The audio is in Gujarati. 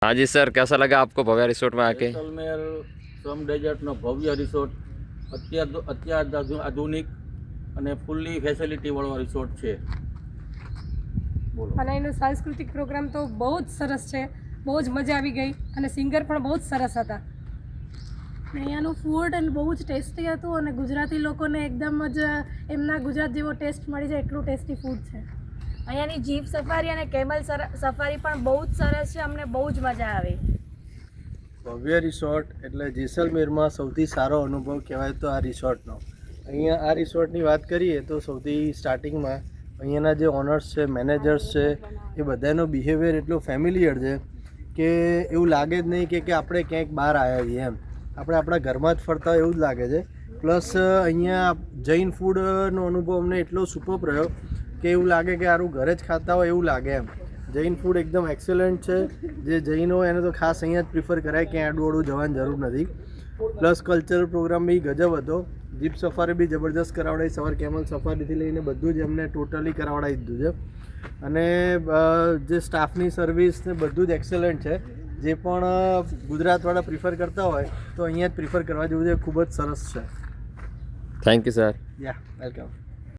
हाँ जी सर, कैसा लगा आपको भव्य रिसोर्ट में आके? जैसलमेर સમ ડેઝર્ટનો ભવ્ય રિસોર્ટ આધુનિક અને ફૂલ્લી ફેસિલિટીવાળો રિસોર્ટ છે. બોલો. અને એનો સાંસ્કૃતિક પ્રોગ્રામ તો બહુ જ સરસ છે, બહુ જ મજા આવી ગઈ અને સિંગર પણ બહુ જ સરસ હતા. અહીંયાનું ફૂડ બહુ જ ટેસ્ટી હતું અને ગુજરાતી લોકોને એકદમ જ એમના ગુજરાત જેવો ટેસ્ટ મળી જાય એટલું ટેસ્ટી ફૂડ છે. અહીંયાની જીપ સફારી અને કેમલ સફારી પણ બહુ જ સરસ છે, અમને બહુ જ મજા આવી. ભવ્ય રિસોર્ટ એટલે જેસલમેરમાં સૌથી સારો અનુભવ કહેવાય તો આ રિસોર્ટનો. અહીંયા આ રિસોર્ટની વાત કરીએ તો સૌથી સ્ટાર્ટિંગમાં અહીંયાના જે ઓનર્સ છે, મેનેજર્સ છે, એ બધાનો બિહેવિયર એટલો ફેમિલિયર છે કે એવું લાગે જ નહીં કે આપણે ક્યાંક બહાર આવ્યા છીએ એમ. આપણે આપણા ઘરમાં જ ફરતા હોય એવું જ લાગે છે. પ્લસ અહીંયા જૈન ફૂડનો અનુભવ અમને એટલો સુપર રહ્યો કે એવું લાગે કે સારું ઘરે જ ખાતા હોય એવું લાગે એમ. જૈન ફૂડ એકદમ એક્સેલન્ટ છે. જે જૈન હોય એને તો ખાસ અહીંયા જ પ્રિફર કરાય, ક્યાંય આડું જવાની જરૂર નથી. પ્લસ કલ્ચરલ પ્રોગ્રામ બી ગજબ હતો. જીપ સફારી બી જબરદસ્ત કરાવડાવી, સવાર કેમલ સફારીથી લઈને બધું જ એમને ટોટલી કરાવડાવી દીધું છે. અને જે સ્ટાફની સર્વિસ ને બધું જ એક્સેલન્ટ છે. જે પણ ગુજરાતવાળા પ્રિફર કરતા હોય તો અહીંયા જ પ્રિફર કરવા જેવું છે. ખૂબ જ સરસ છે. Thank you sir. Yeah welcome.